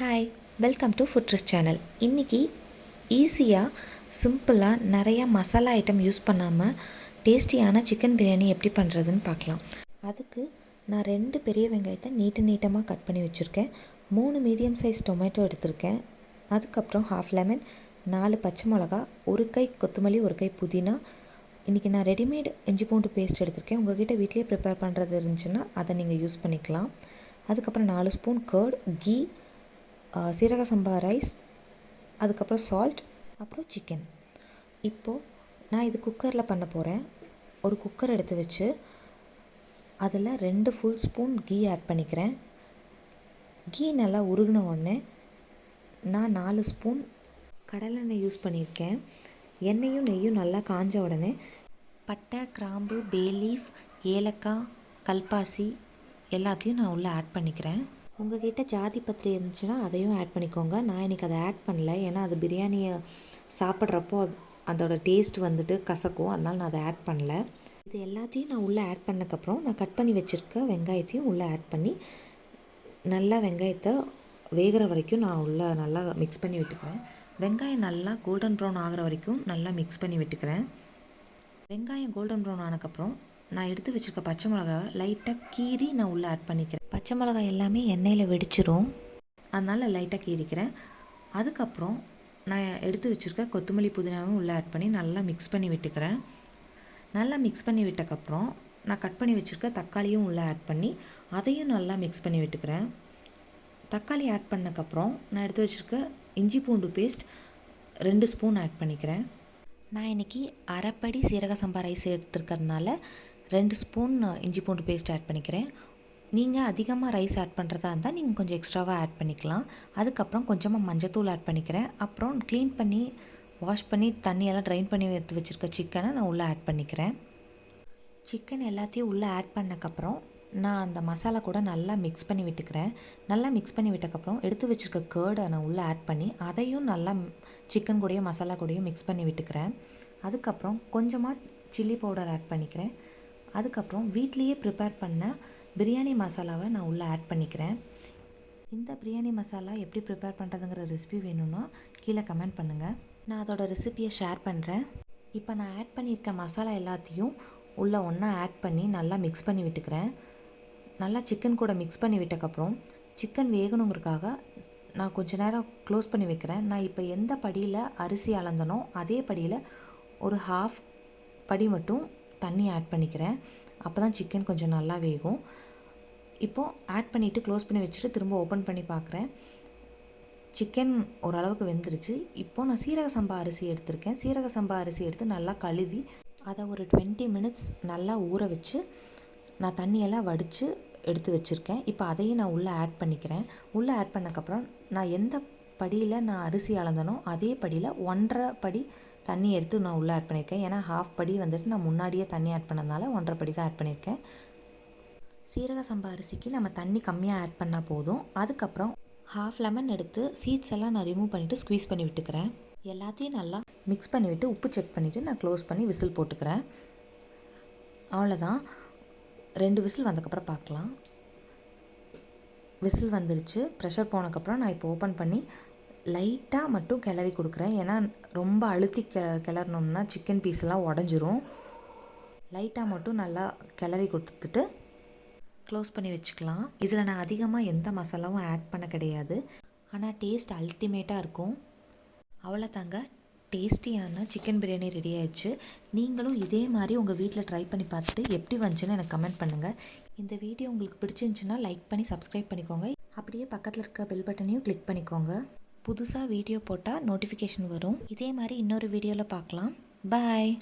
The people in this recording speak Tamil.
Hi, welcome to food dress channel. இன்றைக்கி ஈஸியாக சிம்பிளாக நிறையா மசாலா ஐட்டம் யூஸ் பண்ணாமல் டேஸ்டியான சிக்கன் பிரியாணி எப்படி பண்ணுறதுன்னு பார்க்கலாம். அதுக்கு நான் 2 பெரிய வெங்காயத்தை நீட்டமாக கட் பண்ணி வச்சுருக்கேன். 3 மீடியம் சைஸ் டொமேட்டோ எடுத்திருக்கேன். அதுக்கப்புறம் 1/2 லெமன், 4 பச்சை மிளகா, 1 கை கொத்தமல்லி, 1 கை புதினா. இன்றைக்கி நான் ரெடிமேட் இஞ்சி பூண்டு பேஸ்ட் எடுத்திருக்கேன். உங்கள்கிட்ட வீட்டிலே ப்ரிப்பேர் பண்ணுறது இருந்துச்சுன்னா அதை நீங்கள் யூஸ் பண்ணிக்கலாம். அதுக்கப்புறம் 4 ஸ்பூன் கர்ட், கீ, சீரக சம்பா ரைஸ், அதுக்கப்புறம் சால்ட், அப்புறம் சிக்கன். இப்போது நான் இது குக்கரில் பண்ண போகிறேன். ஒரு குக்கர் எடுத்து வச்சு அதில் 2 ஃபுல் ஸ்பூன் கீ ஆட் பண்ணிக்கிறேன். கீ நல்லா உருகின உடனே நான் 4 ஸ்பூன் கடலெண்ணெய் யூஸ் பண்ணியிருக்கேன். எண்ணெயும் நெய்யும் நல்லா காஞ்ச உடனே பட்டை, கிராம்பு, பே லீஃப், ஏலக்காய், கல்பாசி எல்லாத்தையும் நான் உள்ளே ஆட் பண்ணிக்கிறேன். உங்கள்கிட்ட ஜாதி பத்திரி இருந்துச்சுன்னா அதையும் ஆட் பண்ணிக்கோங்க. நான் இன்றைக்கி அதை ஆட் பண்ணல, ஏன்னா அது பிரியாணியை சாப்பிட்றப்போ அதோட டேஸ்ட் வந்துட்டு கசக்கும், அதனால் நான் அதை ஆட் பண்ணல. இது எல்லாத்தையும் நான் உள்ளே ஆட் பண்ணக்கப்புறம் நான் கட் பண்ணி வச்சுருக்க வெங்காயத்தையும் உள்ளே ஆட் பண்ணி நல்லா வெங்காயத்தை வேகிற வரைக்கும் நான் உள்ளே நல்லா மிக்ஸ் பண்ணி விட்டுக்கிறேன். வெங்காயம் நல்லா கோல்டன் ப்ரௌன் ஆகிற வரைக்கும் நல்லா மிக்ஸ் பண்ணி விட்டுக்கிறேன். வெங்காயம் கோல்டன் ப்ரௌன் ஆனதுக்கப்புறம் நான் எடுத்து வச்சுருக்க பச்சை மிளகாவை லைட்டாக கீறி நான் உள்ளே ஆட் பண்ணிக்கிறேன். பச்சை மிளகாய் எல்லாமே எண்ணெயில் வெடிச்சிரும், அதனால் லைட்டாக கீறிக்கிறேன். அதுக்கப்புறம் நான் எடுத்து வச்சுருக்க கொத்தமல்லி, புதினாவும் உள்ளே ஆட் பண்ணி நல்லா மிக்ஸ் பண்ணி விட்டுக்கிறேன். நல்லா மிக்ஸ் பண்ணி விட்டக்கப்புறம் நான் கட் பண்ணி வச்சுருக்க தக்காளியும் உள்ளே ஆட் பண்ணி அதையும் நல்லா மிக்ஸ் பண்ணி விட்டுக்கிறேன். தக்காளி ஆட் பண்ணக்கப்புறம் நான் எடுத்து வச்சுருக்க இஞ்சி பூண்டு பேஸ்ட் 2 ஸ்பூன் ஆட் பண்ணிக்கிறேன். நான் இன்றைக்கி அரைப்படி சீரக சம்பா ரைஸ் எடுத்துருக்கிறதுனால 2 ஸ்பூன் இஞ்சி பூண்டு பேஸ்ட் ஆட் பண்ணிக்கிறேன். நீங்கள் அதிகமாக ரைஸ் ஆட் பண்ணுறதா இருந்தால் நீங்கள் கொஞ்சம் எக்ஸ்ட்ராவாக ஆட் பண்ணிக்கலாம். அதுக்கப்புறம் கொஞ்சமாக மஞ்சத்தூள் ஆட் பண்ணிக்கிறேன். அப்புறம் க்ளீன் பண்ணி வாஷ் பண்ணி தண்ணியெல்லாம் ட்ரைன் பண்ணி எடுத்து வச்சுருக்க சிக்கனை நான் உள்ளே ஆட் பண்ணிக்கிறேன். சிக்கன் எல்லாத்தையும் உள்ளே ஆட் பண்ணக்கப்புறம் நான் அந்த மசாலா கூட நல்லா மிக்ஸ் பண்ணி விட்டுக்கிறேன். நல்லா மிக்ஸ் பண்ணி விட்டக்கப்புறம் எடுத்து வச்சுருக்க கேர்டை நான் உள்ளே ஆட் பண்ணி அதையும் நல்லா சிக்கன் கூடயும் மசாலா கூடயும் மிக்ஸ் பண்ணி விட்டுக்கிறேன். அதுக்கப்புறம் கொஞ்சமாக சில்லி பவுடர் ஆட் பண்ணிக்கிறேன். அதுக்கப்புறம் வீட்லேயே ப்ரிப்பேர் பண்ண பிரியாணி மசாலாவை நான் உள்ளே ஆட் பண்ணிக்கிறேன். இந்த பிரியாணி மசாலா எப்படி ப்ரிப்பேர் பண்ணுறதுங்கிற ரெசிபி வேணும்னா கீழே கமெண்ட் பண்ணுங்கள், நான் அதோட ரெசிபியை ஷேர் பண்ணுறேன். இப்போ நான் ஆட் பண்ணியிருக்க மசாலா எல்லாத்தையும் உள்ளே ஒன்றா ஆட் பண்ணி நல்லா மிக்ஸ் பண்ணி விட்டுக்கிறேன். நல்லா சிக்கன் கூட மிக்ஸ் பண்ணி விட்டக்கப்புறம் சிக்கன் வேகணுங்கிறதுக்காக நான் கொஞ்ச நேரம் க்ளோஸ் பண்ணி வைக்கிறேன். நான் இப்போ எந்த படியில் அரிசி அளந்தனோ அதே படியில் ஒரு 1/2 படி மட்டும் தண்ணி ஆட் பண்ணிக்கிறேன். அப்போ தான் சிக்கன் கொஞ்சம் நல்லா வேகும். இப்போது ஆட் பண்ணிவிட்டு க்ளோஸ் பண்ணி வச்சுட்டு திரும்ப ஓப்பன் பண்ணி பார்க்குறேன். சிக்கன் ஓரளவுக்கு வெந்துருச்சு. இப்போது நான் சீரக சம்பா அரிசி எடுத்திருக்கேன். சீரக சம்பா அரிசி எடுத்து நல்லா கழுவி அதை ஒரு 20 மினிட்ஸ் நல்லா ஊற வச்சு நான் தண்ணியெல்லாம் வடித்து எடுத்து வச்சுருக்கேன். இப்போ அதையும் நான் உள்ளே ஆட் பண்ணிக்கிறேன். உள்ளே ஆட் பண்ணக்கப்புறம் நான் எந்த படியில் நான் அரிசி அளந்தனோ அதே படியில் 1.5 படி தண்ணி எடுத்து நான் உள்ளே ஆட் பண்ணியிருக்கேன். ஏன்னா 1/2 படி வந்துட்டு நான் முன்னாடியே தண்ணி ஆட் பண்ணதுனால 1.5 படி தான் ஆட் பண்ணியிருக்கேன். சீரக சம்பா அரிசிக்கு நம்ம தண்ணி கம்மியாக ஆட் பண்ணால் போதும். அதுக்கப்புறம் 1/2 லெமன் எடுத்து சீட்ஸ் எல்லாம் நான் ரிமூவ் பண்ணிவிட்டு ஸ்க்வீஸ் பண்ணி விட்டுக்கிறேன். எல்லாத்தையும் நல்லா மிக்ஸ் பண்ணிவிட்டு உப்பு செக் பண்ணிவிட்டு நான் க்ளோஸ் பண்ணி விசில் போட்டுக்கிறேன். அவ்வளோதான். 2 விசில் வந்தக்கப்புறம் பார்க்கலாம். விசில் வந்துருச்சு. ப்ரெஷர் போனதுக்கப்புறம் நான் இப்போ ஓப்பன் பண்ணி லைட்டாக மட்டும் கிளறி கொடுக்குறேன். ஏன்னா ரொம்ப அழுத்தி கிளறினோம்னா சிக்கன் பீஸ்லாம் உடஞ்சிரும். லைட்டாக மட்டும் நல்லா கிளறி கொடுத்துட்டு க்ளோஸ் பண்ணி வச்சுக்கலாம். இதில் நான் அதிகமாக எந்த மசாலாவும் ஆட் பண்ண கிடையாது, ஆனால் டேஸ்ட் அல்டிமேட்டாக இருக்கும். அவ்வளோதாங்க, டேஸ்டியான சிக்கன் பிரியாணி ரெடி ஆயிடுச்சு. நீங்களும் இதே மாதிரி உங்கள் வீட்டில் ட்ரை பண்ணி பார்த்துட்டு எப்படி வந்துச்சுன்னு எனக்கு கமெண்ட் பண்ணுங்கள். இந்த வீடியோ உங்களுக்கு பிடிச்சிருந்துச்சுன்னா லைக் பண்ணி சப்ஸ்கிரைப் பண்ணிக்கோங்க. அப்படியே பக்கத்தில் இருக்க பெல் பட்டனையும் கிளிக் பண்ணிக்கோங்க. புதுசாக வீடியோ போட்டால் நோட்டிஃபிகேஷன் வரும். இதே மாதிரி இன்னொரு வீடியோவில் பார்க்கலாம். பாய்.